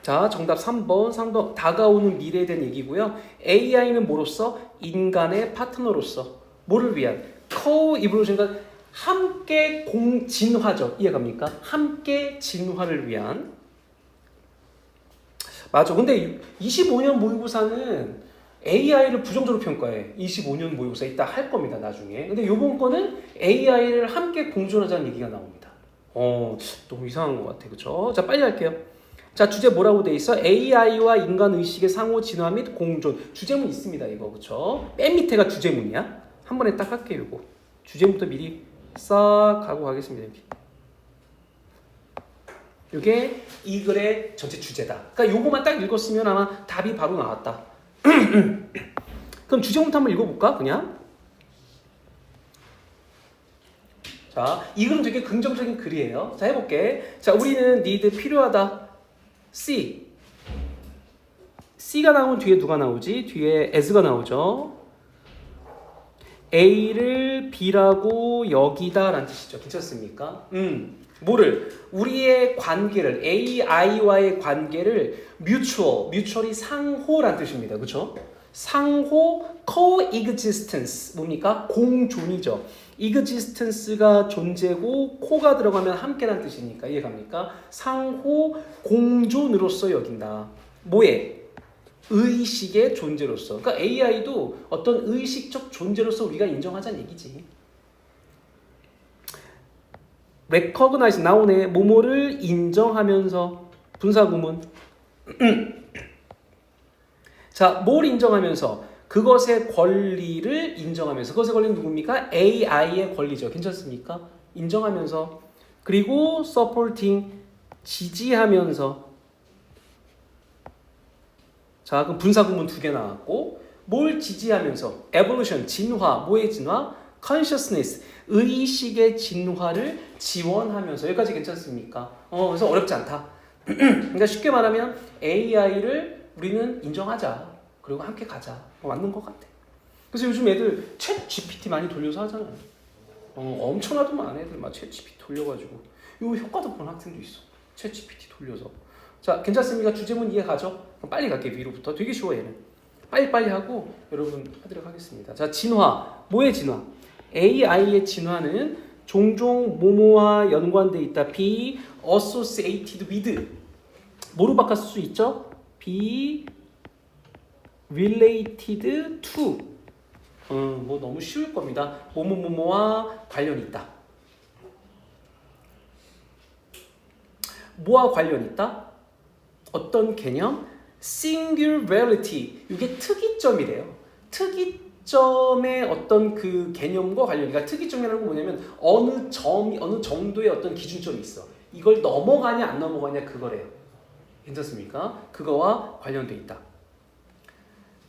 자, 정답 3번. 3번 다가오는 미래에 대한 얘기고요. AI는 뭐로서? 인간의 파트너로서. 뭐를 위한? co-evolution, 그러니까 함께 진화죠. 이해갑니까? 함께 진화를 위한. 맞아. 근데 25년 모의고사는 AI를 부정적으로 평가해. 25년 모의고사 이따 할 겁니다, 나중에. 근데 요번 거는 AI를 함께 공존하자는 얘기가 나옵니다. 너무 이상한 것 같아. 그쵸? 자, 빨리 할게요. 자, 주제 뭐라고 돼 있어? AI와 인간 의식의 상호 진화 및 공존. 주제문 있습니다, 이거. 그쵸? 맨 밑에가 주제문이야. 한 번에 딱 할게요, 이거. 주제문부터 미리 싹 하고 가겠습니다, 이렇게. 이게 이 글의 전체 주제다. 그러니까 요거만 딱 읽었으면 아마 답이 바로 나왔다. 그럼 주제부터 한번 읽어볼까? 그냥. 자, 이 글은 되게 긍정적인 글이에요. 자, 해볼게. 자, 우리는 need 필요하다. C. C가 나오면 뒤에 누가 나오지? 뒤에 as가 나오죠. A를 B라고 여기다 라는 뜻이죠. 괜찮습니까? 뭐를? 우리의 관계를, AI와의 관계를 mutual이 상호란 뜻입니다. 그렇죠? 상호 coexistence 뭡니까? 공존이죠. existence가 존재고 co가 들어가면 함께란 뜻이니까 이해갑니까? 상호 공존으로서 여긴다. 뭐에? 의식의 존재로서. 그러니까 AI도 어떤 의식적 존재로서 우리가 인정하자는 얘기지. recognize 나오네. 뭐뭐를 인정하면서. 분사구문. 자, 뭘 인정하면서? 그것의 권리를 인정하면서. 그것의 권리는 누굽니까? AI의 권리죠. 괜찮습니까? 인정하면서. 그리고 supporting 지지하면서. 자, 그럼 분사구문 2개 나왔고, 뭘 지지하면서? evolution, 진화, 뭐의 진화? consciousness, 의식의 진화를 지원하면서. 여기까지 괜찮습니까? 그래서 어렵지 않다. 그러니까 쉽게 말하면 AI를 우리는 인정하자. 그리고 함께 가자. 맞는 것 같아. 그래서 요즘 애들 챗 GPT 많이 돌려서 하잖아요. 엄청나더만 애들 막 챗 GPT 돌려가지고. 이거 효과도 보는 학생도 있어. 챗 GPT 돌려서. 자, 괜찮습니까? 주제문 이해 가죠? 그럼 빨리 갈게 위로부터. 되게 쉬워 얘는. 빨리빨리 하고 여러분 하도록 하겠습니다. 자, 진화. 뭐의 진화? AI의 진화는 종종 뭐뭐와 연관돼 있다. be associated with. 뭐로 바꿔 쓸 수 있죠? be related to. 뭐 너무 쉬울 겁니다. 뭐뭐뭐뭐와 관련이 있다. 뭐와 관련이 있다? 어떤 개념? singularity. 이게 특이점이래요. 특이점의 어떤 그 개념과 관련이. 그러니까 특이점이라는 건 뭐냐면 어느 정도의 어떤 기준점이 있어. 이걸 넘어가냐 안 넘어가냐 그거래요. 괜찮습니까? 그거와 관련돼 있다.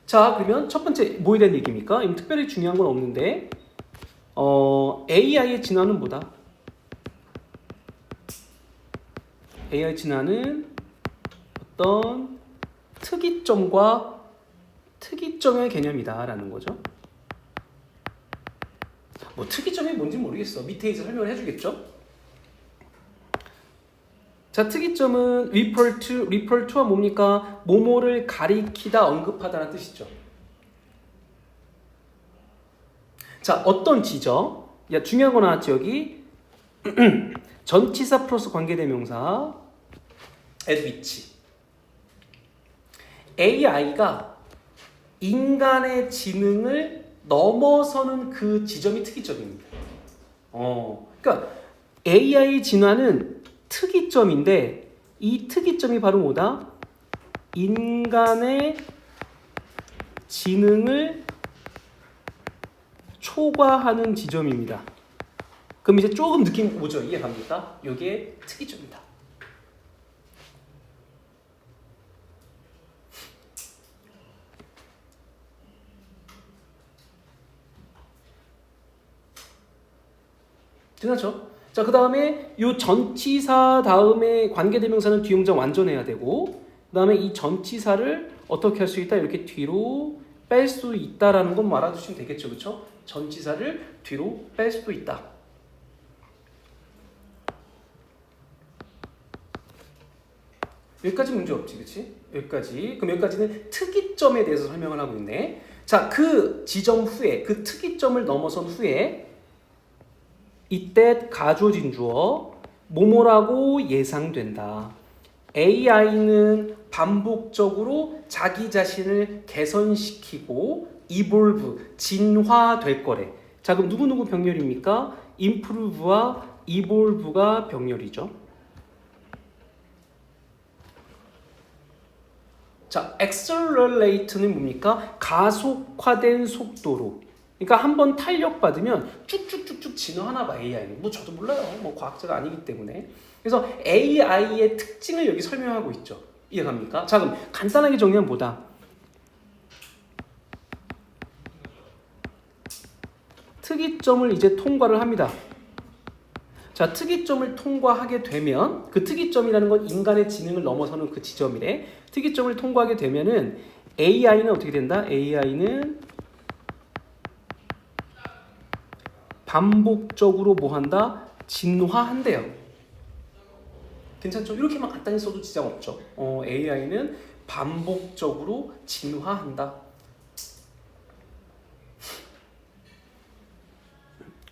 자, 그러면 첫 번째 뭐에 대한 얘기입니까? 특별히 중요한 건 없는데 AI의 진화는 뭐다? AI 진화는 어떤 특이점의 개념이다라는 거죠. 뭐 특이점이 뭔지 모르겠어. 밑에 이제 설명을 해주겠죠. 자, 특이점은 refer to와 뭡니까? 뭐뭐를 가리키다, 언급하다라는 뜻이죠. 자, 어떤 지적? 야, 중요한 거 나왔지 여기. 전치사 플러스 관계대명사 at which. AI가 인간의 지능을 넘어서는 그 지점이 특이점입니다. 그러니까 AI 진화는 특이점인데 이 특이점이 바로 뭐다? 인간의 지능을 초과하는 지점입니다. 그럼 이제 조금 느낌 오죠? 이해갑니까? 이게 특이점이다. 괜찮죠? 자, 그 다음에 이 전치사 다음에 관계대명사는 뒤용장 완전해야 되고, 그 다음에 이 전치사를 어떻게 할 수 있다? 이렇게 뒤로 뺄 수 있다라는 건 알아두시면 되겠죠, 그렇죠? 전치사를 뒤로 뺄 수도 있다. 여기까지 문제 없지, 그치? 여기까지. 그럼 여기까지는 특이점에 대해서 설명을 하고 있네. 자, 그 지점 후에, 그 특이점을 넘어선 후에 이때 가주어진 주어 뭐뭐라고 예상된다. AI는 반복적으로 자기 자신을 개선시키고 evolve, 진화될 거래. 자, 그럼 누구누구 병렬입니까? improve와 evolve가 병렬이죠. 자, accelerate는 뭡니까? 가속화된 속도로. 그러니까 한번 탄력받으면 쭉쭉쭉쭉 진화하나 봐, AI는. 뭐 저도 몰라요. 뭐 과학자가 아니기 때문에. 그래서 AI의 특징을 여기 설명하고 있죠. 이해갑니까? 자, 그럼 간단하게 정리하면 뭐다? 특이점을 이제 통과를 합니다. 자, 특이점을 통과하게 되면 그 특이점이라는 건 인간의 지능을 넘어서는 그 지점이래. 특이점을 통과하게 되면은 AI는 어떻게 된다? AI는 반복적으로 뭐 한다? 진화한대요. 괜찮죠? 이렇게만 간단히 써도 지장 없죠. AI는 반복적으로 진화한다.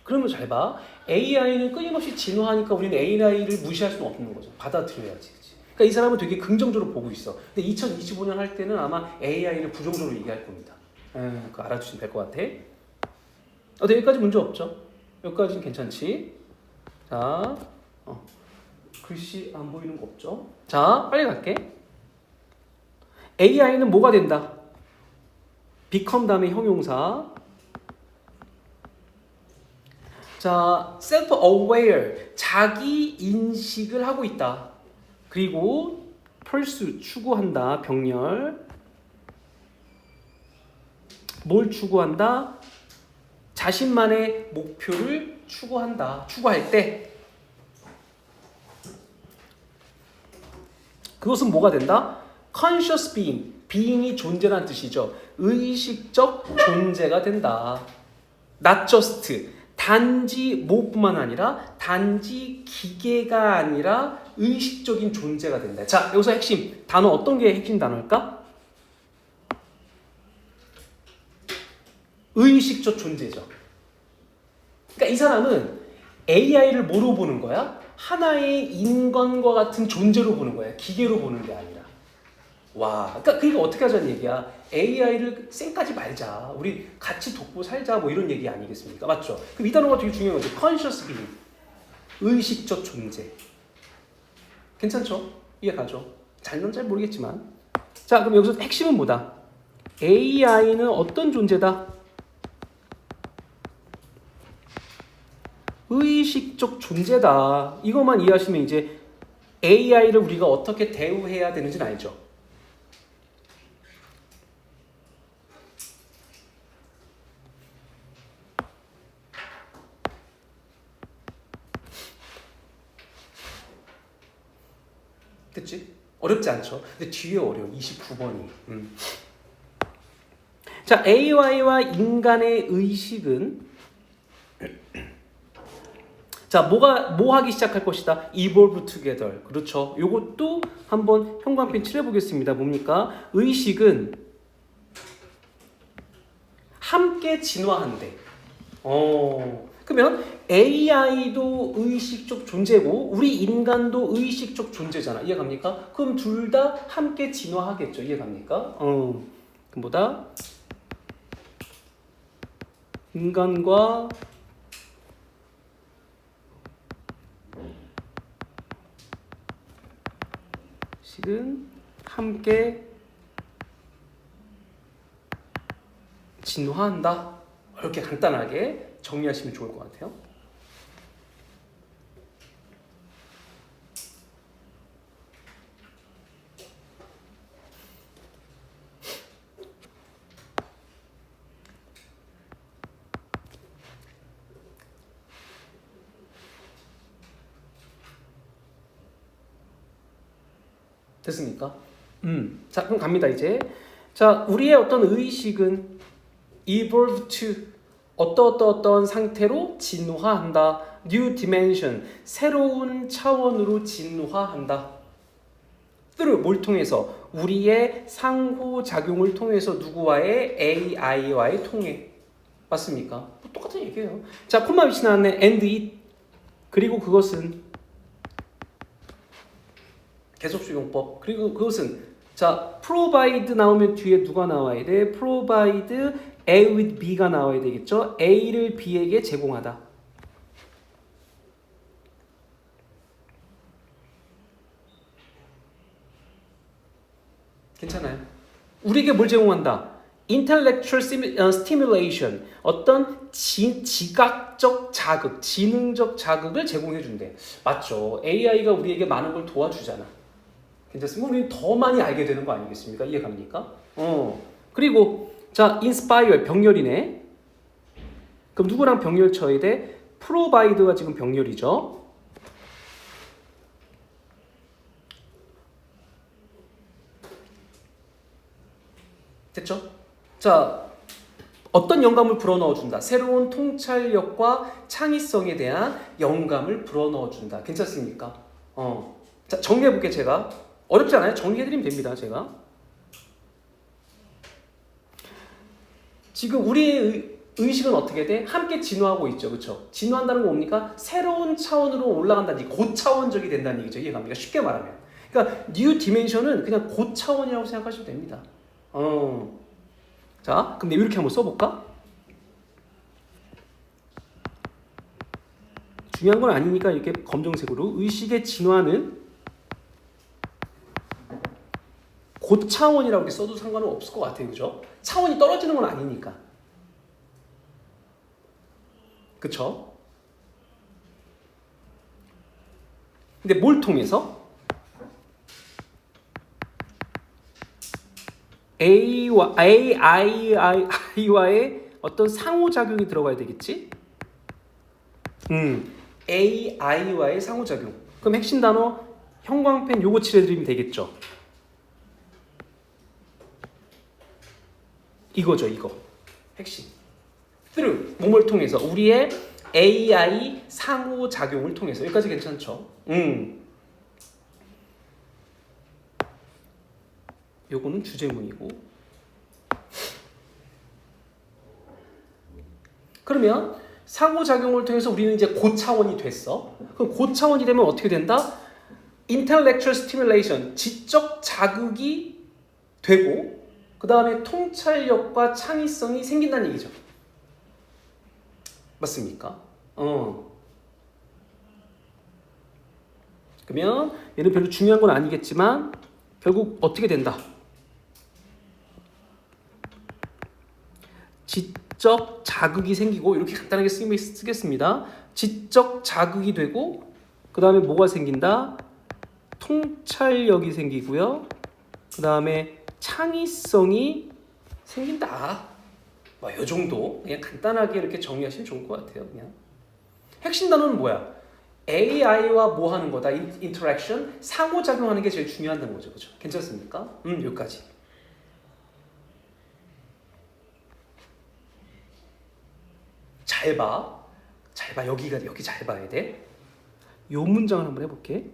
그러면 잘 봐. AI는 끊임없이 진화하니까 우리는 AI를 무시할 수는 없는 거죠. 받아들여야지. 그러니까 이 사람은 되게 긍정적으로 보고 있어. 근데 2025년 할 때는 아마 AI를 부정적으로 얘기할 겁니다. 그거 알아주시면 될 것 같아. 여기까지 문제 없죠? 여기까지는 괜찮지? 자, 글씨 안 보이는 거 없죠? 자, 빨리 갈게. AI는 뭐가 된다? become 다음에 형용사. 자, self-aware, 자기 인식을 하고 있다. 그리고 pursue, 추구한다, 병렬. 뭘 추구한다? 자신만의 목표를 추구한다. 추구할 때 그것은 뭐가 된다? conscious being, being이 존재라는 뜻이죠. 의식적 존재가 된다. not just, 단지 뭐뿐만 아니라 단지 기계가 아니라 의식적인 존재가 된다. 자, 여기서 핵심 단어 어떤 게 핵심 단어일까? 의식적 존재죠. 그러니까 이 사람은 AI를 뭐로 보는 거야? 하나의 인간과 같은 존재로 보는 거야. 기계로 보는 게 아니라. 와, 그러니까 어떻게 하자는 얘기야? AI를 쌩까지 말자. 우리 같이 돕고 살자. 뭐 이런 얘기 아니겠습니까? 맞죠? 그럼 이 단어가 되게 중요한 거죠. conscious being. 의식적 존재. 괜찮죠? 이해가죠? 잘는 잘 모르겠지만. 자, 그럼 여기서 핵심은 뭐다? AI는 어떤 존재다? 의식적 존재다. 이것만 이해하시면 이제 AI를 우리가 어떻게 대우해야 되는지는 알죠? 됐지? 어렵지 않죠? 근데 뒤에 어려워. 29번이. 자, AI와 인간의 의식은 자, 뭐 하기 시작할 것이다? evolve together. 그렇죠. 요것도 한번 형광펜 칠해보겠습니다. 뭡니까? 의식은 함께 진화한대. 그러면 AI도 의식적 존재고 우리 인간도 의식적 존재잖아. 이해갑니까? 그럼 둘 다 함께 진화하겠죠. 이해갑니까? 그럼 뭐다? 인간과 식은 함께 진화한다. 이렇게 간단하게 정리하시면 좋을 것 같아요. 됐습니까? 자, 그럼 갑니다, 이제. 자, 우리의 어떤 의식은 evolve to 어떤 상태로 진화한다. new dimension, 새로운 차원으로 진화한다. through 뭘 통해서? 우리의 상호작용을 통해서 누구와의? AI와의 통해. 맞습니까? 똑같은 얘기예요. 자, 콤마 위치 나왔네. and it. 그리고 그것은 계속수용법. 그리고 그것은 자, provide 나오면 뒤에 누가 나와야 돼? provide A with B가 나와야 되겠죠? A를 B에게 제공하다. 괜찮아요. 우리에게 뭘 제공한다? intellectual stimulation. 어떤 지각적 자극, 지능적 자극을 제공해 준대. 맞죠? AI가 우리에게 많은 걸 도와주잖아. 괜찮습니까? 우리는 더 많이 알게 되는 거 아니겠습니까? 이해갑니까? 그리고 자, inspire 병렬이네. 그럼 누구랑 병렬 쳐야 돼? provide가 지금 병렬이죠. 됐죠? 자, 어떤 영감을 불어넣어준다. 새로운 통찰력과 창의성에 대한 영감을 불어넣어준다. 괜찮습니까? 자, 정리해볼게요. 제가 어렵지 않아요? 정리해드리면 됩니다. 제가 지금 우리의 의식은 어떻게 돼? 함께 진화하고 있죠. 그렇죠? 진화한다는 건 뭡니까? 새로운 차원으로 올라간다는 얘기, 고차원적이 된다는 얘기죠. 이해갑니까? 쉽게 말하면. 그러니까 뉴 디멘션은 그냥 고차원이라고 생각하시면 됩니다. 자, 그럼 이렇게 한번 써볼까? 중요한 건 아니니까 이렇게 검정색으로 의식의 진화는 고차원이라고 이렇게 써도 상관은 없을 것 같아요. 그죠? 차원이 떨어지는 건 아니니까. 그쵸? 근데 뭘 통해서? AI와의 어떤 상호작용이 들어가야 되겠지? AI와의 상호작용. 그럼 핵심 단어 형광펜 요거 칠해드리면 되겠죠? 이거죠, 이거. 핵심. through, 몸을 통해서. 우리의 AI 상호작용을 통해서. 여기까지 괜찮죠? 요거는 주제문이고. 그러면 상호작용을 통해서 우리는 이제 고차원이 됐어. 그럼 고차원이 되면 어떻게 된다? intellectual stimulation, 지적 자극이 되고 그 다음에 통찰력과 창의성이 생긴다는 얘기죠. 맞습니까? 그러면 얘는 별로 중요한 건 아니겠지만 결국 어떻게 된다? 지적 자극이 생기고 이렇게 간단하게 쓰겠습니다. 지적 자극이 되고 그 다음에 뭐가 생긴다? 통찰력이 생기고요. 그 다음에 창의성이 생긴다. 뭐 이 정도 그냥 간단하게 이렇게 정리하시면 좋을 것 같아요. 그냥 핵심 단어는 뭐야? AI와 뭐 하는 거다? 인터랙션, 상호작용하는 게 제일 중요하다는 거죠. 그렇죠? 괜찮습니까? 여기까지. 잘 봐. 잘 봐. 여기 잘 봐야 돼. 요 문장을 한번 해볼게.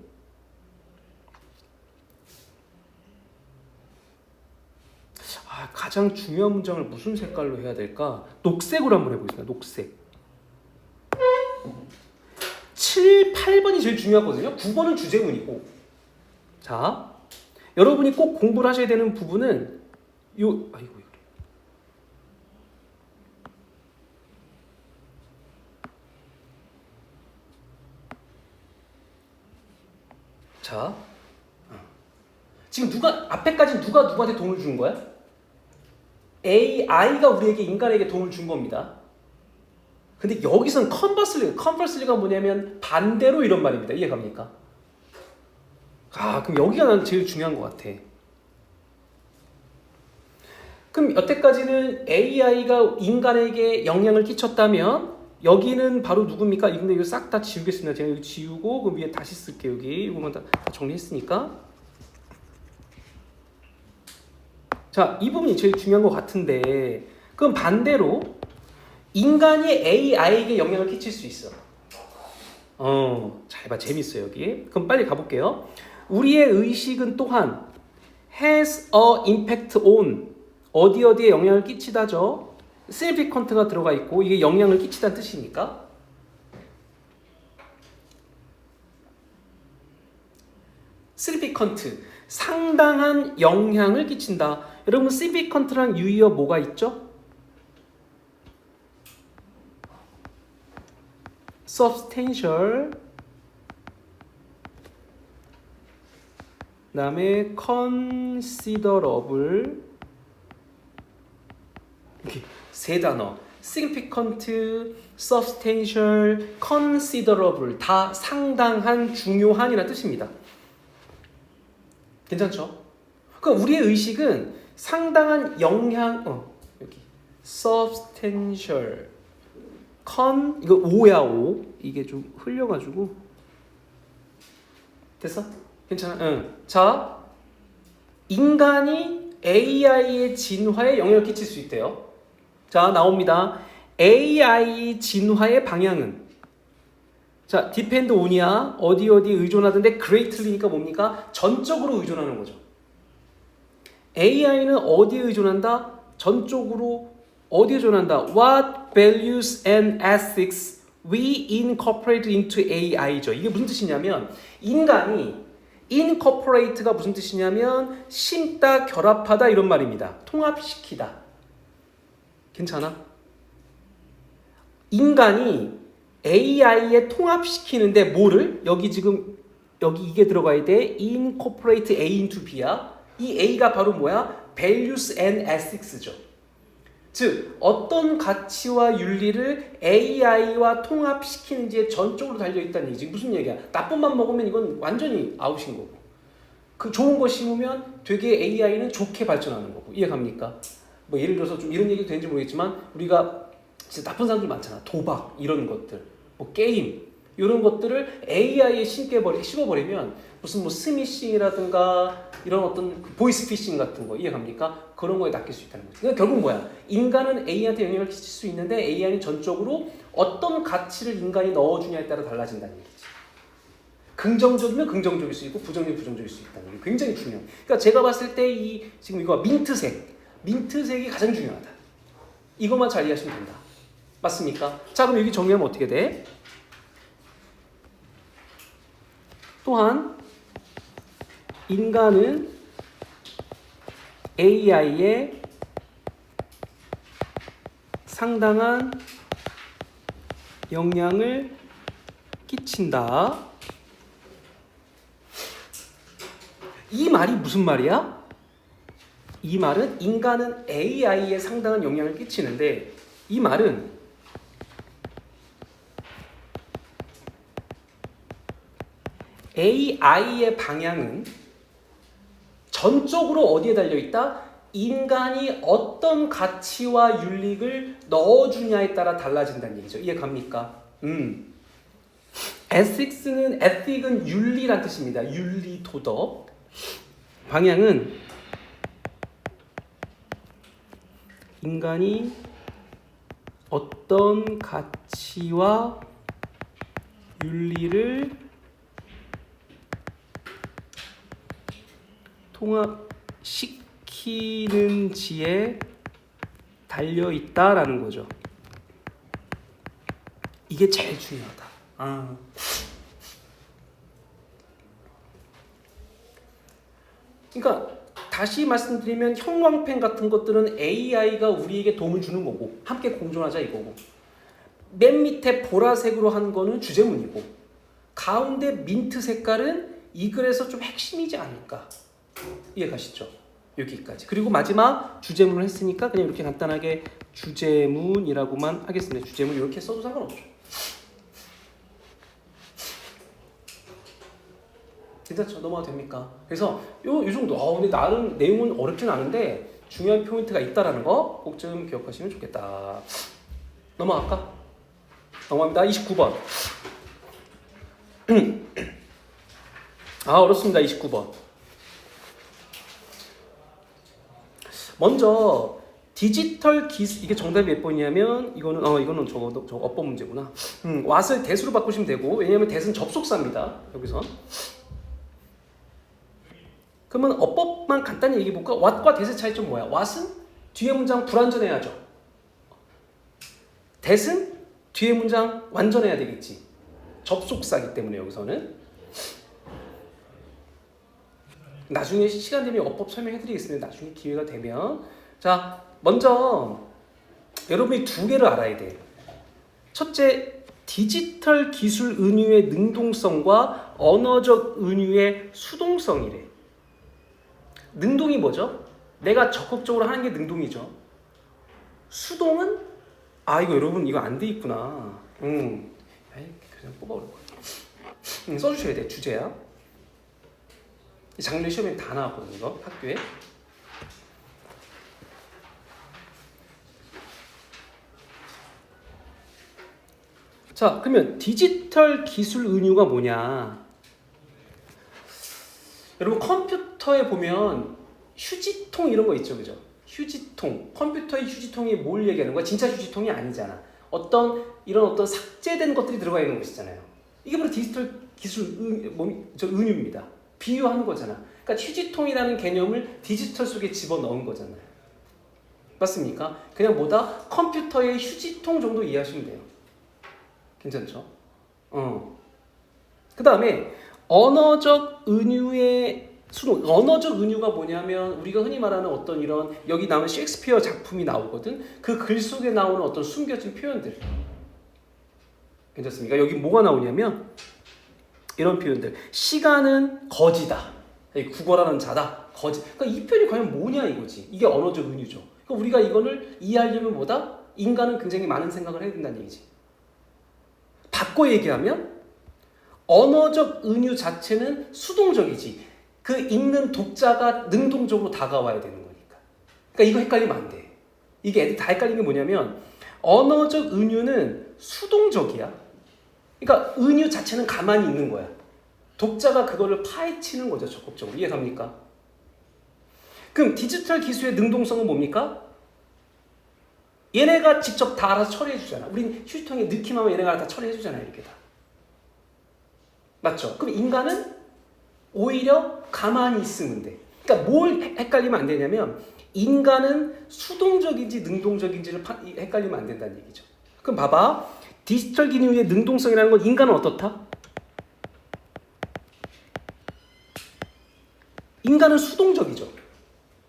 가장 중요한 문장을 무슨 색깔로 해야 될까? 녹색으로 한번 해보겠습니다. 녹색. 7, 8번이 제일 중요하거든요. 9번은 주제문이고. 자, 여러분이 꼭 공부를 하셔야 되는 부분은 아이고. 자, 지금 앞에까지 누가 누구한테 도움을 준 거야? AI가 우리에게 인간에게 도움을 준 겁니다. 근데 여기서는 컨버슬리가 뭐냐면 반대로 이런 말입니다. 이해갑니까? 그럼 여기가 난 제일 중요한 것 같아. 그럼 여태까지는 AI가 인간에게 영향을 끼쳤다면 여기는 바로 누굽니까? 근데 이거 싹 다 지우겠습니다. 제가 이거 지우고 그 위에 다시 쓸게요. 여기 이거만 다 정리했으니까. 자, 이 부분이 제일 중요한 것 같은데 그럼 반대로 인간이 AI에게 영향을 끼칠 수 있어. 잘 봐. 재밌어요. 여기. 그럼 빨리 가볼게요. 우리의 의식은 또한 has a impact on 어디에 영향을 끼치다죠. significant가 들어가 있고 이게 영향을 끼치다는 뜻이니까. significant 상당한 영향을 끼친다. 여러분 significant랑 유의어 뭐가 있죠? substantial 그다음에 considerable 이렇게 세 단어 significant, substantial, considerable 다 상당한, 중요한이라는 뜻입니다. 괜찮죠? 그러니까 우리의 의식은 상당한 영향 여기 substantial, 이거 오야 오 이게 좀 흘려가지고 됐어? 괜찮아? 응. 자, 인간이 AI의 진화에 영향을 끼칠 수 있대요. 자, 나옵니다. AI 진화의 방향은 자, depend on이야. 어디 의존하던데 greatly니까 뭡니까? 전적으로 의존하는 거죠. AI는 어디에 의존한다? 전적으로 어디에 의존한다? What values and ethics we incorporate into AI죠. 이게 무슨 뜻이냐면 인간이 incorporate가 무슨 뜻이냐면 심다, 결합하다 이런 말입니다. 통합시키다. 괜찮아? 인간이 AI에 통합시키는데 뭐를? 여기 지금 여기 이게 들어가야 돼. incorporate A into B야. 이 A가 바로 뭐야? values and ethics죠. 즉 어떤 가치와 윤리를 AI와 통합시키는지에 전적으로 달려있다는 얘기지. 무슨 얘기야? 나쁜 맘 먹으면 이건 완전히 아웃인 거고 그 좋은 거 심으면 되게 AI는 좋게 발전하는 거고. 이해갑니까? 뭐 예를 들어서 좀 이런 얘기도 되는지 모르겠지만 우리가 진짜 나쁜 사람들 많잖아. 도박 이런 것들, 뭐 게임 이런 것들을 AI에 씹어버리면 무슨 뭐 스미싱이라든가 이런 어떤 보이스피싱 같은 거 이해갑니까? 그런 거에 낚일 수 있다는 거죠. 그러니까 결국 뭐야? 인간은 AI한테 영향을 끼칠 수 있는데 AI는 전적으로 어떤 가치를 인간이 넣어주냐에 따라 달라진다는 얘기지. 긍정적이면 긍정적일 수 있고 부정적이면 부정적일 수 있다는 게 굉장히 중요해요. 그러니까 제가 봤을 때 이 지금 이거 민트색이 가장 중요하다. 이것만 잘 이해하시면 된다. 맞습니까? 자, 그럼 여기 정리하면 어떻게 돼? 또한 인간은 AI에 상당한 영향을 끼친다. 이 말이 무슨 말이야? 이 말은 인간은 AI에 상당한 영향을 끼치는데 이 말은 AI의 방향은 전적으로 어디에 달려있다? 인간이 어떤 가치와 윤리를 넣어주냐에 따라 달라진다는 얘기죠. 이해갑니까? ethic은 윤리란 뜻입니다. 윤리, 도덕. 방향은 인간이 어떤 가치와 윤리를 통합시키는지에 달려있다라는 거죠. 이게 제일 중요하다. 그러니까 다시 말씀드리면 형광펜 같은 것들은 AI가 우리에게 도움을 주는 거고 함께 공존하자 이거고 맨 밑에 보라색으로 한 거는 주제문이고 가운데 민트 색깔은 이 글에서 좀 핵심이지 않을까. 이해가시죠? 여기까지. 그리고 마지막 주제문을 했으니까 그냥 이렇게 간단하게 주제문이라고만 하겠습니다. 주제문 이렇게 써도 상관없죠. 괜찮죠? 넘어가도 됩니까? 그래서 요 정도. 근데 나름 내용은 어렵진 않은데 중요한 포인트가 있다라는 거 꼭 좀 기억하시면 좋겠다. 넘어갈까? 넘어갑니다. 29번. 어렵습니다. 29번. 먼저 디지털 기술 이게 정답이 몇 번이냐면 이거는 저거 어법 문제구나. what을 that으로 바꾸시면 되고 왜냐하면 that은 접속사입니다. 여기서 그러면 어법만 간단히 얘기해 볼까? what과 that의 차이점 뭐야? what은 뒤에 문장 불완전해야죠. that은 뒤에 문장 완전해야 되겠지. 접속사기 때문에 여기서는. 나중에 시간 되면 어법 설명해 드리겠습니다. 나중에 기회가 되면. 자, 먼저 여러분이 두 개를 알아야 돼. 첫째, 디지털 기술 은유의 능동성과 언어적 은유의 수동성이래. 능동이 뭐죠? 내가 적극적으로 하는 게 능동이죠. 수동은 이거 여러분 이거 안 돼 있구나. 그냥 뽑아버릴 거야. 써주셔야 돼. 주제야. 작년 시험에 다 나왔거든요. 이거 학교에. 자, 그러면 디지털 기술 은유가 뭐냐? 여러분 컴퓨터에 보면 휴지통 이런 거 있죠, 그죠? 휴지통, 컴퓨터의 휴지통이 뭘 얘기하는 거야? 진짜 휴지통이 아니잖아. 이런 어떤 삭제된 것들이 들어가 있는 것이잖아요. 이게 바로 디지털 기술 은유입니다. 비유하는 거잖아. 그러니까 휴지통이라는 개념을 디지털 속에 집어넣은 거잖아요. 맞습니까? 그냥 컴퓨터의 휴지통 정도 이해하시면 돼요. 괜찮죠? 그 다음에 언어적 은유의 수동. 언어적 은유가 뭐냐면 우리가 흔히 말하는 어떤 이런 여기 나오는 셰익스피어 작품이 나오거든. 그 글 속에 나오는 어떤 숨겨진 표현들. 괜찮습니까? 여기 뭐가 나오냐면 이런 표현들. 시간은 거지다. 국어라는 자다. 거지. 그러니까 이 표현이 과연 뭐냐 이거지. 이게 언어적 은유죠. 그러니까 우리가 이거를 이해하려면 인간은 굉장히 많은 생각을 해야 된다는 얘기지. 바꿔 얘기하면 언어적 은유 자체는 수동적이지. 그 읽는 독자가 능동적으로 다가와야 되는 거니까. 그러니까 이거 헷갈리면 안 돼. 이게 애들 다 헷갈리는 게 뭐냐면 언어적 은유는 수동적이야. 그러니까 은유 자체는 가만히 있는 거야. 독자가 그거를 파헤치는 거죠. 적극적으로. 이해갑니까? 그럼 디지털 기술의 능동성은 뭡니까? 얘네가 직접 다 알아서 처리해 주잖아. 우린 휴지통에 넣기만 하면 얘네가 다 처리해 주잖아. 이렇게 다. 맞죠? 그럼 인간은 오히려 가만히 있으면 돼. 그러니까 뭘 헷갈리면 안 되냐면 인간은 수동적인지 능동적인지를 헷갈리면 안 된다는 얘기죠. 그럼 봐봐. 디지털 기능의 능동성이라는 건 인간은 어떻다? 인간은 수동적이죠.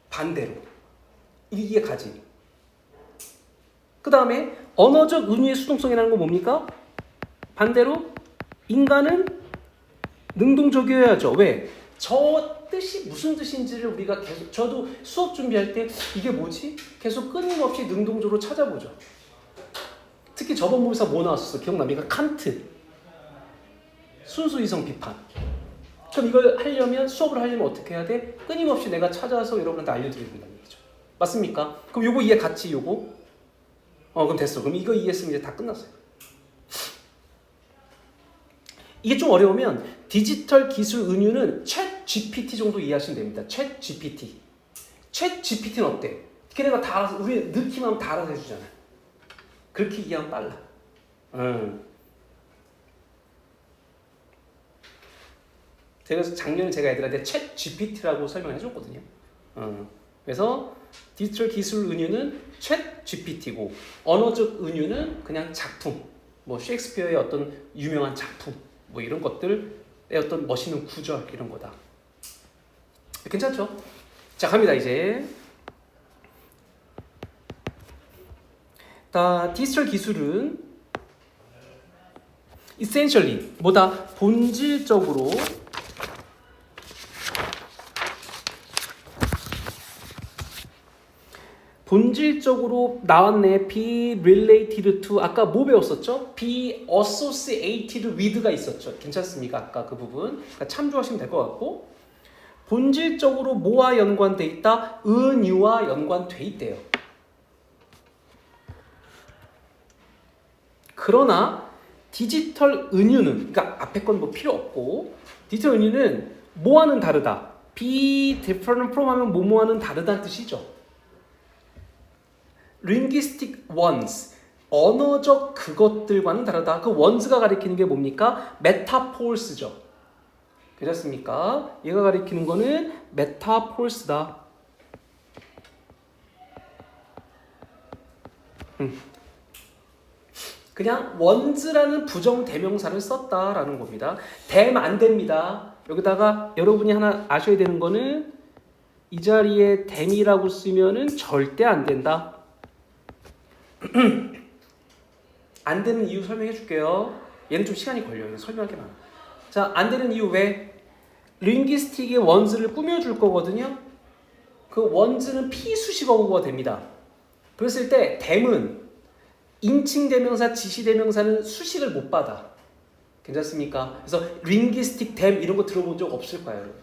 반대로. 이게 가지. 그 다음에 언어적 은유의 수동성이라는 건 뭡니까? 반대로 인간은 능동적이어야죠. 왜? 저 뜻이 무슨 뜻인지를 우리가 계속, 저도 수업 준비할 때 이게 뭐지? 계속 끊임없이 능동적으로 찾아보죠. 특히 저번 모의사 뭐 나왔었어? 기억납니까? 칸트. 순수 이성 비판. 그럼 이걸 하려면, 수업을 하려면 어떻게 해야 돼? 끊임없이 내가 찾아서 여러분한테 알려드려야 된다는 얘기죠. 맞습니까? 그럼 요거 이해 같이 요거? 그럼 됐어. 그럼 이거 이해했으면 이제 다 끝났어요. 이게 좀 어려우면 디지털 기술 은유는 챗 GPT 정도 이해하시면 됩니다. 챗 GPT. 챗 GPT는 어때? 걔네가 다 알아서, 우리 넣기만 하면 다 알아서 해주잖아. 그렇게 이해하면 빨라. 그래서 작년에 제가 애들한테 챗 GPT라고 설명해 줬거든요. 그래서 디지털 기술 은유는 챗 GPT고 언어적 은유는 그냥 작품, 뭐 셰익스피어의 어떤 유명한 작품, 뭐 이런 것들의 어떤 멋있는 구절 이런 거다. 괜찮죠? 자, 갑니다 이제. 디지털 기술은 essentially 뭐다? 본질적으로 나왔네. be related to. 아까 뭐 배웠었죠? be associated with가 있었죠. 괜찮습니까? 아까 그 부분. 그러니까 참조하시면 될 것 같고, 본질적으로 뭐와 연관돼 있다? 은유와 연관돼 있대요. 그러나 디지털 은유는, 그러니까 앞에 건 뭐 필요 없고, 디지털 은유는 뭐와는 다르다. be different from 하면 뭐뭐와는 다르다는 뜻이죠. linguistic ones, 언어적 그것들과는 다르다. 그 ones가 가리키는 게 뭡니까? metaphors죠. 괜찮습니까? 얘가 가리키는 거는 메타폴스다. 그냥 원즈라는 부정대명사를 썼다라는 겁니다. 됨 안 됩니다. 여기다가 여러분이 하나 아셔야 되는 거는 이 자리에 됨이라고 쓰면은 절대 안 된다. 안 되는 이유 설명해 줄게요. 얘는 좀 시간이 걸려요. 설명할 게 많아. 자, 안 되는 이유 왜? 링귀스틱의 원즈를 꾸며줄 거거든요. 그 원즈는 피수식어구가 됩니다. 그랬을 때 댐은 인칭대명사, 지시대명사는 수식을 못 받아. 괜찮습니까? 그래서 링귀스틱 댐 이런 거 들어본 적 없을 거예요, 여러분.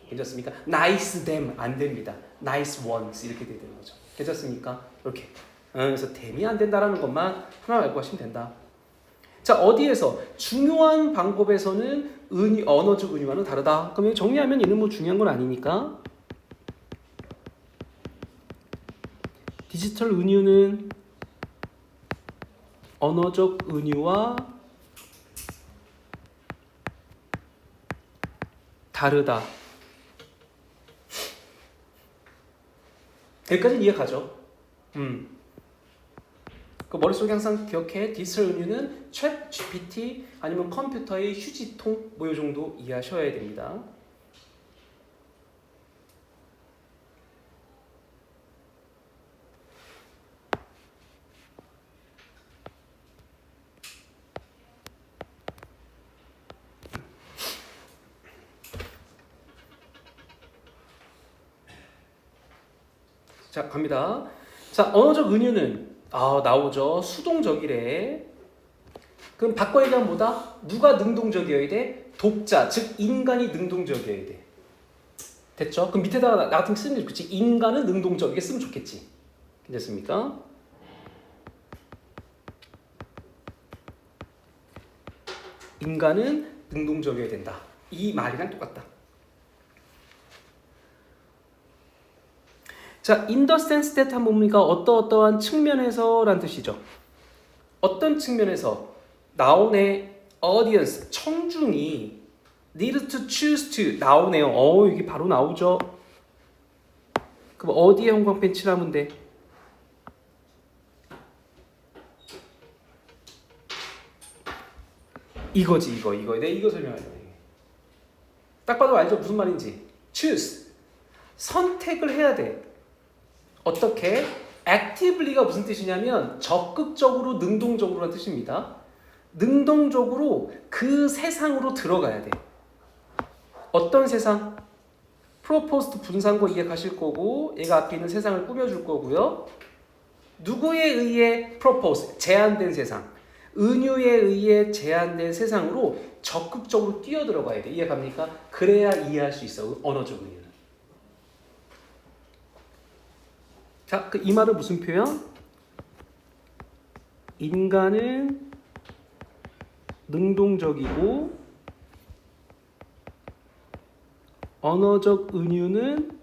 괜찮습니까? 나이스 댐 안 됩니다. 나이스 원스 이렇게 되는 거죠. 괜찮습니까? 이렇게. 그래서 댐이 안 된다라는 것만 하나 알고 하시면 된다. 자, 어디에서 중요한 방법에서는 언어적 은유와는 다르다. 그럼 정리하면 얘는 뭐 중요한 건 아니니까. 디지털 은유는 언어적 은유와 다르다. 여기까지는 이해가죠? 그 머릿속에 항상 기억해. 디지털 은유는 챗 GPT 아니면 컴퓨터의 휴지통 뭐 이 정도 이해하셔야 됩니다. 자, 갑니다. 자, 언어적 은유는 나오죠. 수동적이래. 그럼 바꿔 얘기하면 뭐다? 누가 능동적이어야 돼? 독자, 즉 인간이 능동적이어야 돼. 됐죠? 그럼 밑에다가 나 같은 게 쓰면 좋겠지. 인간은 능동적이게 쓰면 좋겠지. 괜찮습니까? 인간은 능동적이어야 된다. 이 말이랑 똑같다. 자, in the sense that 한번 뭡니까? 어떠한 측면에서 라는 뜻이죠. 어떤 측면에서 나온의 audience, 청중이 need to choose to 나오네요. 이게 바로 나오죠. 그럼 어디에 형광펜 칠하면 돼? 이거지, 이거. 내가 이거 설명하려고 해. 딱 봐도 알죠? 무슨 말인지. choose. 선택을 해야 돼. 어떻게? actively가 무슨 뜻이냐면 적극적으로, 능동적으로라는 뜻입니다. 능동적으로 그 세상으로 들어가야 돼. 어떤 세상? 프로포스트 분산고 이해가실 거고 얘가 앞에 있는 세상을 꾸며줄 거고요. 누구에 의해 프로포스? 제한된 세상. 은유에 의해 제한된 세상으로 적극적으로 뛰어들어가야 돼. 이해갑니까? 그래야 이해할 수 있어. 언어적 은유는. 자, 이 말은 무슨 표현? 인간은 능동적이고 언어적 은유는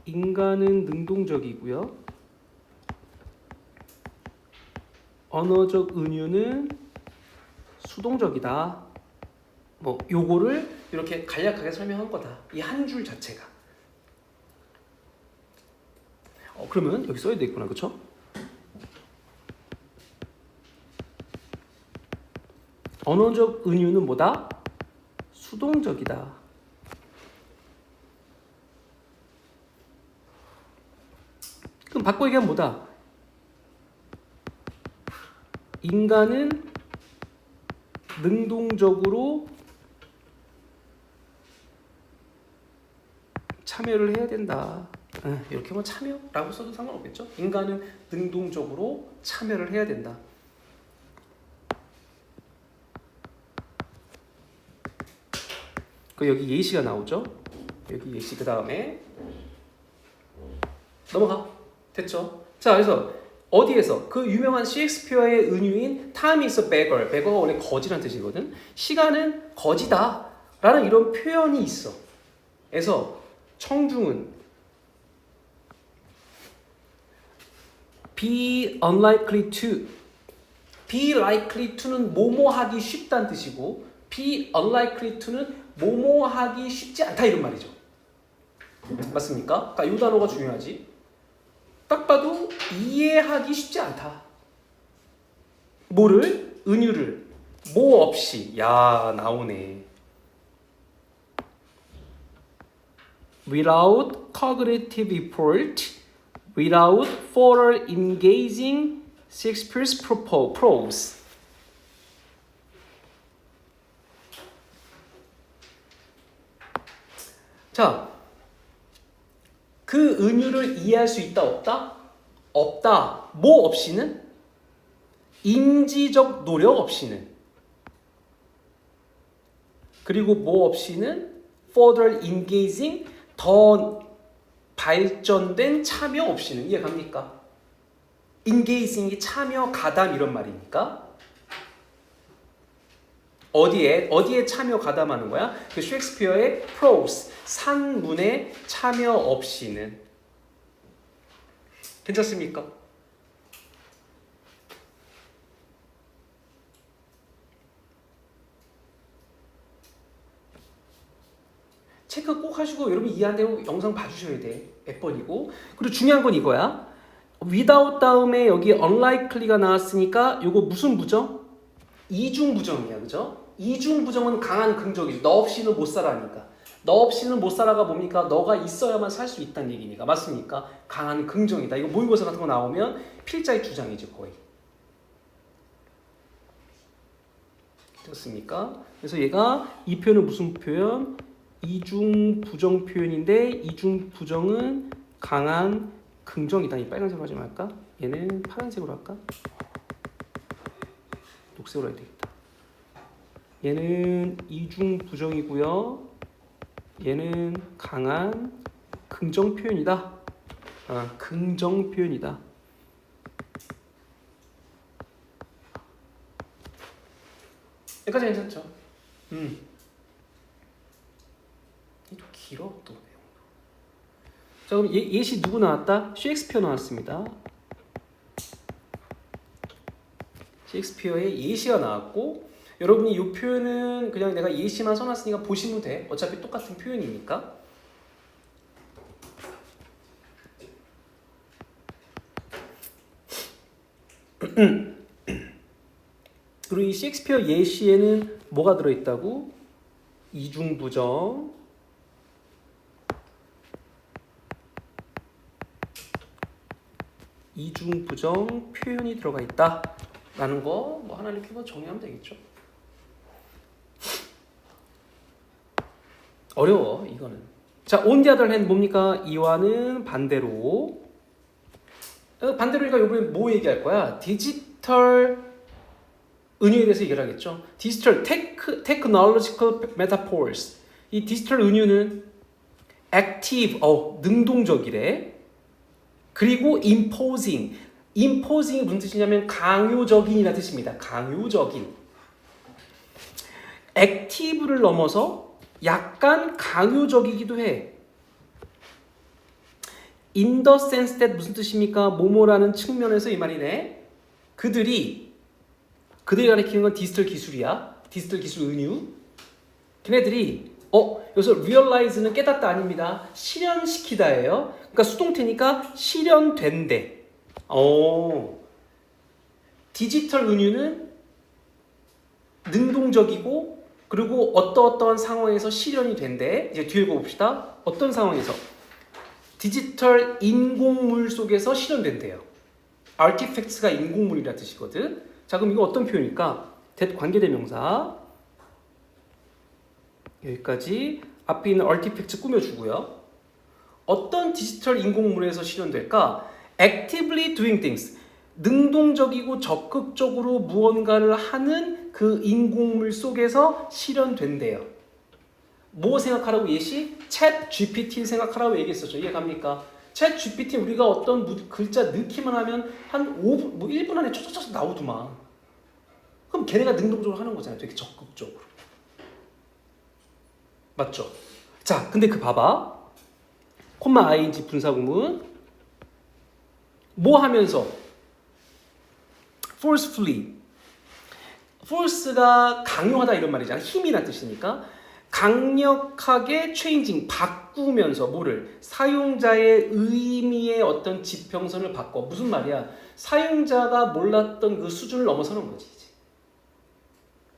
인간은 능동적이고요. 언어적 은유는 수동적이다. 뭐 요거를 이렇게 간략하게 설명한 거다. 이 한 줄 자체가. 그러면 여기 써야 되겠구나, 그렇죠? 언어적 은유는 뭐다? 수동적이다. 그럼 바꿔 얘기하면 뭐다? 인간은 능동적으로 참여를 해야 된다. 이렇게 뭐 참여라고 써도 상관없겠죠? 인간은 능동적으로 참여를 해야 된다. 그 여기 예시가 나오죠? 여기 예시 그 다음에 넘어가. 됐죠? 자, 그래서 어디에서? 그 유명한 셰익스피어의 은유인 Time is a beggar. beggar가 원래 거지란 뜻이거든. 시간은 거지다 라는 이런 표현이 있어. 그래서 청중은 be unlikely to. be likely to는 뭐뭐 하기 쉽다는 뜻이고 be unlikely to는 뭐뭐 하기 쉽지 않다 이런 말이죠. 맞습니까? 그러니까 이 단어가 중요하지. 딱 봐도 이해하기 쉽지 않다. 뭐를? 은유를. 뭐 없이. 야, 나오네. Without cognitive effort, without further engaging Shakespeare's prose. 자, 그 은유를 이해할 수 있다 없다? 없다. 뭐 없이는? 인지적 노력 없이는. 그리고 뭐 없이는? further engaging, 더 발전된 참여 없이는. 이해 갑니까? engaging이 참여, 가담 이런 말이니까. 어디에 참여 가담하는 거야? 그 셰익스피어의 prose, 산문에 참여 없이는. 괜찮습니까? 체크 꼭 하시고 여러분 이해 안 되면 영상 봐주셔야 돼. 몇 번이고. 그리고 중요한 건 이거야. without 다음에 여기 unlikely가 나왔으니까 이거 무슨 부정? 이중 부정이야. 그죠? 이중 부정은 강한 긍정이죠. 너 없이는 못 살아니까. 너 없이는 못 살아가 뭡니까? 너가 있어야만 살 수 있다는 얘기니까. 맞습니까? 강한 긍정이다. 이거 모의고사 같은 거 나오면 필자의 주장이죠. 거의. 됐습니까? 그래서 얘가 이 표현은 무슨 표현? 이중 부정 표현인데 이중 부정은 강한 긍정이다. 이 빨간색으로 하지 말까? 얘는 파란색으로 할까? 녹색으로 해야 되겠다. 얘는 이중 부정이고요. 얘는 강한 긍정 표현이다. 긍정 표현이다. 여기까지 괜찮죠? 또 길어 또. 자, 그럼 예시 누구 나왔다? 셰익스피어 나왔습니다. 셰익스피어의 예시가 나왔고, 여러분이 이 표현은 그냥 내가 예시만 써놨으니까 보시면 돼. 어차피 똑같은 표현이니까. 그리고 이 셰익스피어 예시에는 뭐가 들어있다고? 이중부정, 이중부정 표현이 들어가 있다 라는 거 뭐 하나 이렇게 정리하면 되겠죠. 어려워 이거는. 자, on the other hand 뭡니까? 이와는 반대로. 반대로니까 이번에 뭐 얘기할 거야? 디지털 은유에 대해서 얘기를 하겠죠. 디지털 technological metaphors. 이 디지털 은유는 active, 능동적이래. 그리고 imposing이 무슨 뜻이냐면 강요적인이라는 뜻입니다. 강요적인. active를 넘어서 약간 강요적이기도 해. in the sense that 무슨 뜻입니까? 뭐뭐라는 측면에서 이 말이네. 그들이 가리키는 건 디지털 기술이야. 디지털 기술 은유. 걔네들이 여기서 realize는 깨닫다 아닙니다. 실현시키다예요. 그러니까 수동태니까 실현된대. 디지털 은유는 능동적이고 그리고 어떠한 상황에서 실현이 된대. 이제 뒤에 읽어봅시다. 어떤 상황에서? 디지털 인공물 속에서 실현된대요. artifacts가 인공물이라는 뜻이거든. 자, 그럼 이거 어떤 표현일까? 관계대명사. 여기까지 앞에 있는 artifacts 꾸며주고요. 어떤 디지털 인공물에서 실현될까? actively doing things. 능동적이고 적극적으로 무언가를 하는 그 인공물 속에서 실현된대요. 뭐 생각하라고 예시? 챗 GPT 생각하라고 얘기했었죠. 이해갑니까? 챗 GPT 우리가 어떤 글자 넣기만 하면 한 5분, 1분 안에 쫙쫙쫙 나오더만. 그럼 걔네가 능동적으로 하는 거잖아요. 되게 적극적으로. 맞죠? 자, 근데 봐봐. 콤마 ing 분사구문 뭐 하면서 forcefully force가 강요하다 이런 말이잖아. 힘이란 뜻이니까 강력하게 changing 바꾸면서 뭐를 사용자의 의미의 어떤 지평선을 바꿔. 무슨 말이야? 사용자가 몰랐던 그 수준을 넘어서는 거지.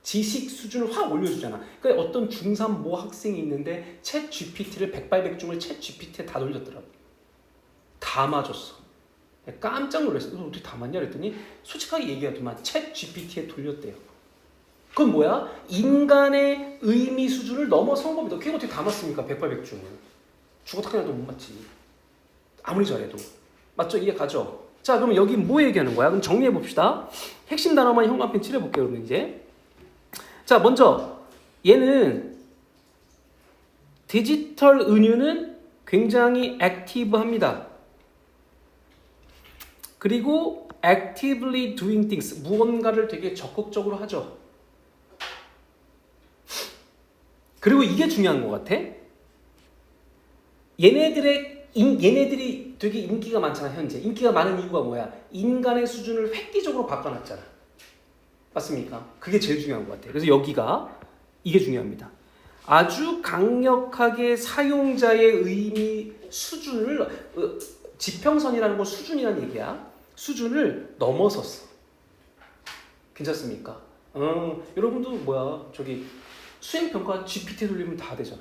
지식 수준을 확 올려주잖아. 그러니까 어떤 중3 모 학생이 있는데 챗 GPT를 백발백중을 챗 GPT에 다 돌렸더라고. 다 맞았어. 깜짝 놀랐어. 너 어떻게 다 맞냐 그랬더니 솔직하게 얘기하더만 챗 GPT에 돌렸대요. 그건 뭐야? 인간의 의미 수준을 넘어선 겁니다. 그게 어떻게 다 맞습니까? 백발백중을. 죽었다 그래도 못 맞지. 아무리 잘해도. 맞죠? 이해 가죠? 자, 그러면 여기 뭐 얘기하는 거야? 그럼 정리해 봅시다. 핵심 단어만 형광펜 칠해볼게요. 그러면 이제. 자, 먼저 얘는 디지털 은유는 굉장히 액티브합니다. 그리고 actively doing things, 무언가를 되게 적극적으로 하죠. 그리고 이게 중요한 것 같아. 얘네들이 되게 인기가 많잖아. 현재 인기가 많은 이유가 뭐야? 인간의 수준을 획기적으로 바꿔놨잖아. 맞습니까? 그게 제일 중요한 것 같아요. 그래서 여기가 이게 중요합니다. 아주 강력하게 사용자의 의미 수준을 지평선이라는 건 수준이라는 얘기야. 수준을 넘어섰어. 괜찮습니까? 여러분도 뭐야 저기 수행평가 GPT 돌리면 다 되잖아.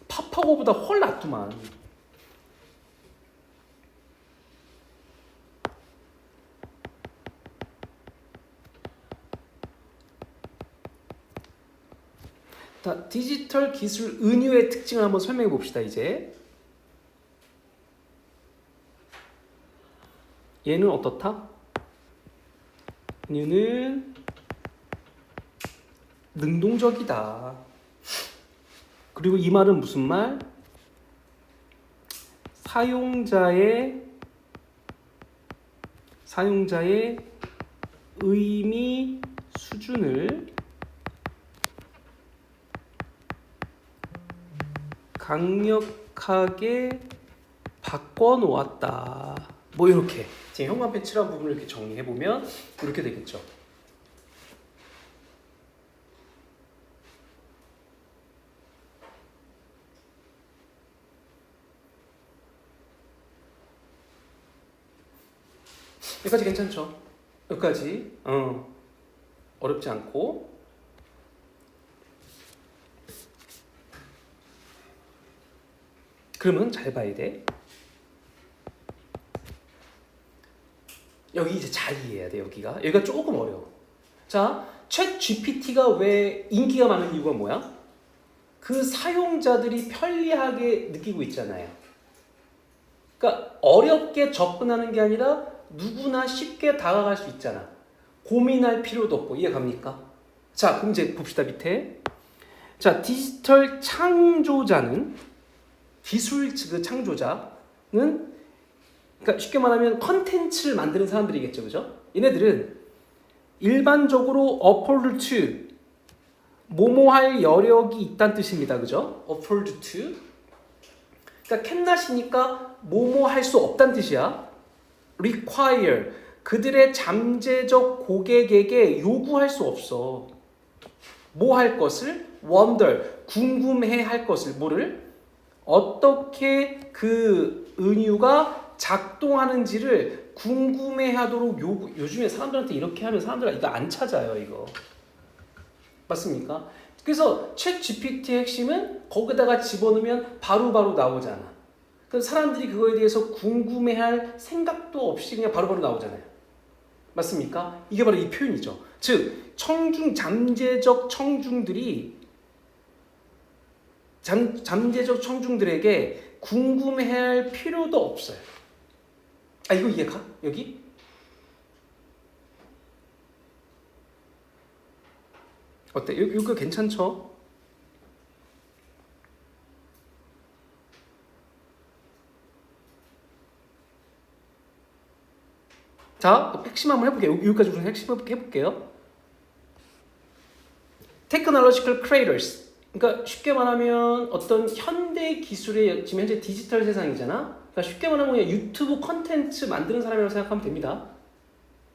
파파고보다 훨 낫더만. 자, 디지털 기술 은유의 특징을 한번 설명해 봅시다. 이제 얘는 어떻다? 은유는 능동적이다. 그리고 이 말은 무슨 말? 사용자의 의미 수준을 강력하게 바꿔놓았다. 뭐 이렇게 지금 형광펜 칠한 부분을 이렇게 정리해보면 이렇게 되겠죠. 여기까지 괜찮죠? 여기까지 어렵지 않고. 그러면 잘 봐야 돼. 여기 이제 잘 이해해야 돼. 여기가 조금 어려워. 자, 챗 GPT가 왜 인기가 많은 이유가 뭐야? 그 사용자들이 편리하게 느끼고 있잖아요. 그러니까 어렵게 접근하는 게 아니라 누구나 쉽게 다가갈 수 있잖아. 고민할 필요도 없고. 이해 갑니까? 자, 그럼 이제 봅시다. 밑에. 자, 디지털 창조자는 기술 그 창조자는 그러니까 쉽게 말하면 컨텐츠를 만드는 사람들이겠죠. 그죠? 얘네들은 일반적으로 afford to 뭐뭐할 여력이 있다는 뜻입니다. 그죠? afford to 그러니까 캔낫이니까 뭐뭐할 수 없다는 뜻이야. require 그들의 잠재적 고객에게 요구할 수 없어. 뭐 할 것을? wonder 궁금해 할 것을. 뭐를? 어떻게 그 은유가 작동하는지를 궁금해하도록 요즘에 사람들한테 이렇게 하면 사람들 이거 안 찾아요. 이거 맞습니까? 그래서 챗 GPT의 핵심은 거기다가 집어넣으면 바로바로 나오잖아. 그럼 사람들이 그거에 대해서 궁금해할 생각도 없이 그냥 바로바로 나오잖아요. 맞습니까? 이게 바로 이 표현이죠. 즉 잠재적 청중들이 잠재적 청중들에게 궁금해할 필요도 없어요. 아, 이거 이해가? 여기? 어때? 이거 괜찮죠? 자, 핵심 한번 해볼게요. 여기까지 우선 핵심 해볼게요. Technological creators 그러니까 쉽게 말하면 어떤 현대 기술의 지금 현재 디지털 세상이잖아. 그러니까 쉽게 말하면 그냥 유튜브 컨텐츠 만드는 사람이라고 생각하면 됩니다.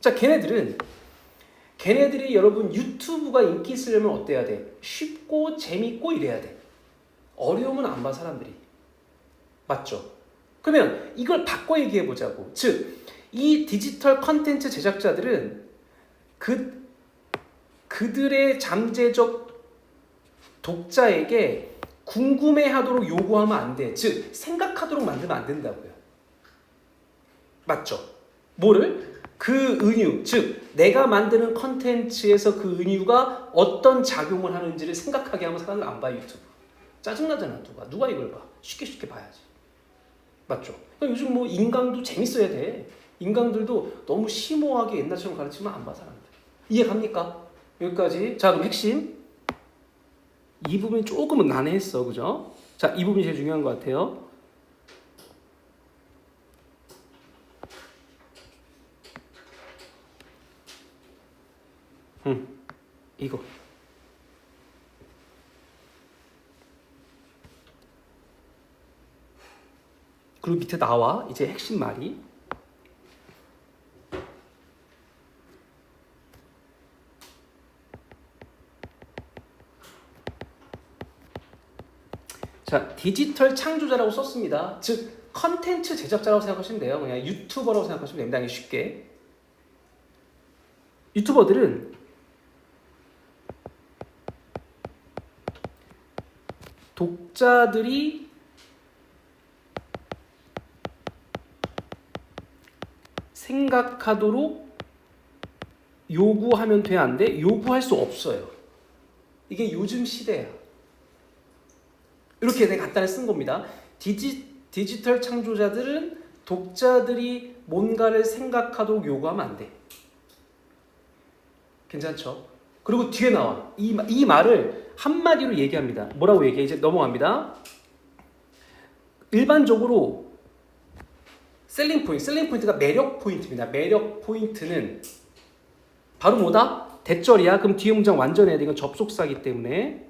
자, 걔네들이 여러분 유튜브가 인기 있으려면 어때야 돼? 쉽고 재밌고 이래야 돼. 어려우면 안 봐 사람들이. 맞죠? 그러면 이걸 바꿔 얘기해 보자고. 즉, 이 디지털 컨텐츠 제작자들은 그들의 잠재적 독자에게 궁금해하도록 요구하면 안 돼. 즉, 생각하도록 만들면 안 된다고요. 맞죠? 뭐를? 그 은유, 즉 내가 만드는 컨텐츠에서 그 은유가 어떤 작용을 하는지를 생각하게 하면 사람들 안 봐 유튜브. 짜증나잖아. 누가 이걸 봐. 쉽게 봐야지. 맞죠? 그러니까 요즘 뭐 인강도 재밌어야 돼. 인강들도 너무 심오하게 옛날처럼 가르치면 안 봐 사람들. 이해 갑니까? 여기까지. 자, 그럼 핵심. 이 부분이 조금은 난해했어, 그죠? 자, 이 부분이 제일 중요한 것 같아요. 이거. 그리고 밑에 나와 이제 핵심 말이. 자, 디지털 창조자라고 썼습니다. 즉 컨텐츠 제작자라고 생각하시면 돼요. 그냥 유튜버라고 생각하시면 됩니다. 그냥 쉽게. 유튜버들은 독자들이 생각하도록 요구하면 돼, 안 돼? 요구할 수 없어요. 이게 요즘 시대야. 이렇게 내가 간단히 쓴 겁니다. 디지털 창조자들은 독자들이 뭔가를 생각하도록 요구하면 안 돼. 괜찮죠? 그리고 뒤에 나와. 이 말을 한마디로 얘기합니다. 뭐라고 얘기해? 이제 넘어갑니다. 일반적으로 셀링 포인트가 매력 포인트입니다. 매력 포인트는 바로 뭐다? 대절이야. 그럼 뒤에 문장 완전해야 돼. 이건 접속사기 때문에.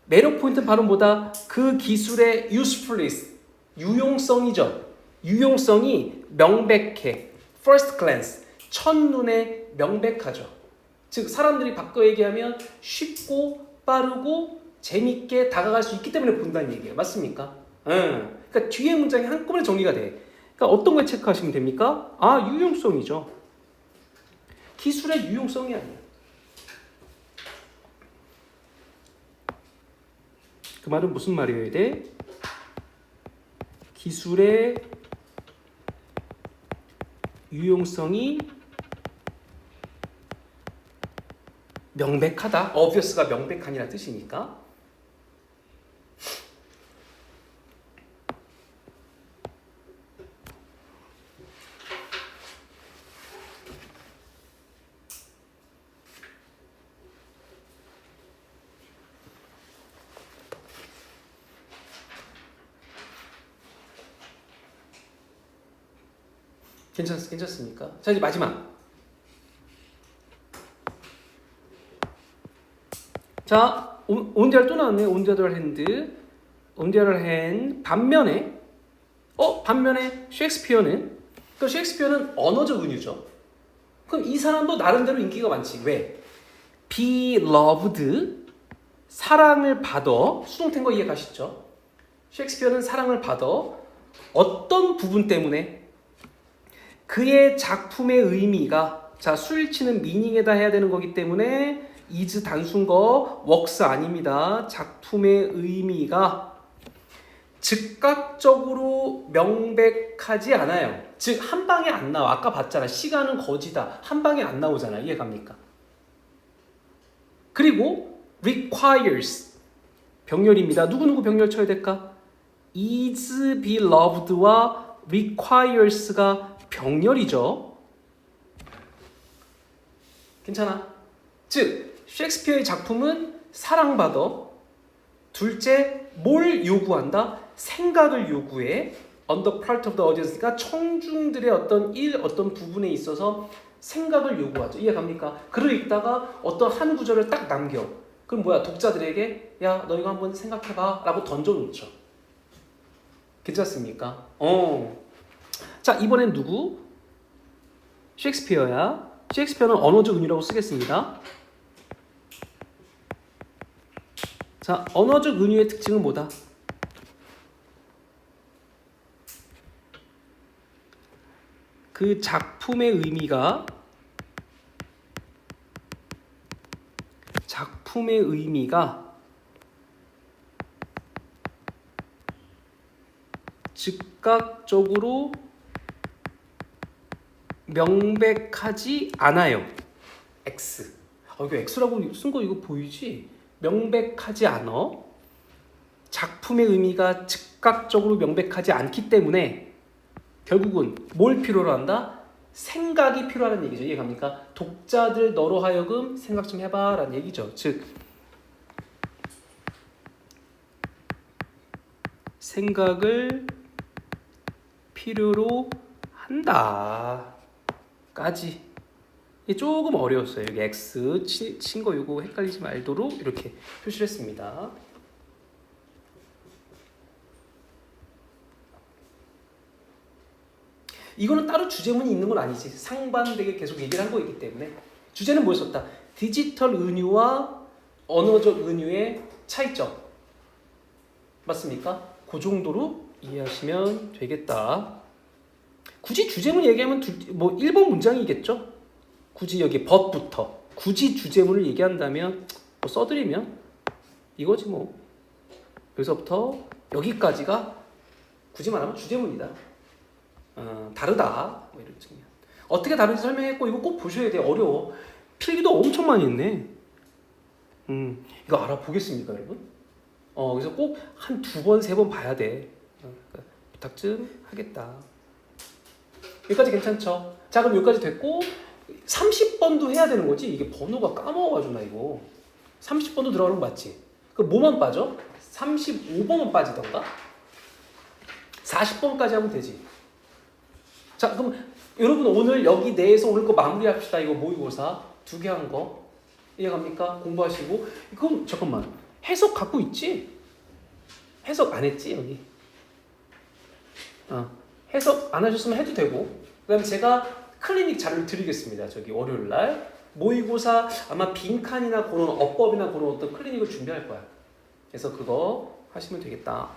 매력 포인트는 바로 뭐다? 그 기술의 usefulness, 유용성이죠. 유용성이 명백해. first glance, 첫눈에 명백하죠. 즉 사람들이 바꿔 얘기하면 쉽고 빠르고 재밌게 다가갈 수 있기 때문에 본다는 얘기예요. 맞습니까? 그러니까 뒤에 문장이 한꺼번에 정리가 돼. 그러니까 어떤 걸 체크하시면 됩니까? 아, 유용성이죠. 기술의 유용성이 아니에요. 그 말은 무슨 말이어야 돼? 기술의 유용성이 명백하다. obvious가 명백한이라는 뜻이니까. 괜찮습니까? 자, 이제 마지막. 자, on the other 또 나왔네. on the other hand. on the other hand. 반면에 셰익스피어는 언어적 은유죠. 그럼 이 사람도 나름대로 인기가 많지. 왜? be loved, 사랑을 받아. 수동태인 거 이해 가시죠? 셰익스피어는 사랑을 받아. 어떤 부분 때문에? 그의 작품의 의미가, 자, 수일치는 미닝에다 해야 되는 거기 때문에 is 단순거, works 아닙니다. 작품의 의미가 즉각적으로 명백하지 않아요. 즉 한 방에 안 나와. 아까 봤잖아. 시간은 거지다. 한 방에 안 나오잖아. 이해 갑니까? 그리고 requires, 병렬입니다. 누구누구 병렬 쳐야 될까? is beloved와 requires가 병렬이죠. 괜찮아? 즉 셰익스피어의 작품은 사랑받아. 둘째, 뭘 요구한다? 생각을 요구해. On the part of the audience가 청중들의 어떤 부분에 있어서 생각을 요구하죠. 이해 갑니까? 글을 읽다가 어떤 한 구절을 딱 남겨. 그럼 뭐야? 독자들에게 야, 너 이거 한번 생각해봐 라고 던져놓죠. 괜찮습니까? 자, 이번엔 누구? 셰익스피어야. 셰익스피어는 언어적 은유라고 쓰겠습니다. 자, 언어적 은유의 특징은 뭐다? 그 작품의 의미가 즉각적으로 명백하지 않아요. X. 이거 X라고 쓴 거 이거 보이지? 명백하지 않아. 작품의 의미가 즉각적으로 명백하지 않기 때문에 결국은 뭘 필요로 한다? 생각이 필요하다는 얘기죠. 이해갑니까? 독자들 너로 하여금 생각 좀 해봐 라는 얘기죠. 즉 생각을 필요로 한다 까지. 이게 조금 어려웠어요. 여기 X 친 거 이거 헷갈리지 말도록 이렇게 표시를 했습니다. 이거는 따로 주제문이 있는 건 아니지. 상반되게 계속 얘기를 한 거이기 때문에. 주제는 뭐였었다? 디지털 은유와 언어적 은유의 차이점. 맞습니까? 그 정도로 이해하시면 되겠다. 굳이 주제문 얘기하면 1번 문장이겠죠? 굳이 여기 but부터 굳이 주제문을 얘기한다면 써드리면 이거지 뭐. 여기서부터 여기까지가 굳이 말하면 주제문이다. 다르다. 뭐 이런 측면. 어떻게 다른지 설명했고 이거 꼭 보셔야 돼. 어려워. 필기도 엄청 많이 했네. 이거 알아보겠습니까, 여러분? 그래서 꼭 한 2번, 3번 봐야 돼. 부탁 좀 하겠다. 여기까지 괜찮죠? 자, 그럼 여기까지 됐고 30번도 해야 되는 거지? 이게 번호가 까먹어가지고 나 이거 30번도 들어가는 거 맞지? 그럼 뭐만 빠져? 35번만 빠지던가? 40번까지 하면 되지. 자, 그럼 여러분 오늘 여기 내에서 오늘 거 마무리합시다. 이거 모의고사 2개 한 거 이해갑니까? 공부하시고. 그럼 잠깐만, 해석 갖고 있지? 해석 안 했지 여기? 해석 안 하셨으면 해도 되고. 그 다음에 제가 클리닉 자료를 드리겠습니다. 저기 월요일날 모의고사 아마 빈칸이나 그런 어법이나 그런 어떤 클리닉을 준비할 거야. 그래서 그거 하시면 되겠다.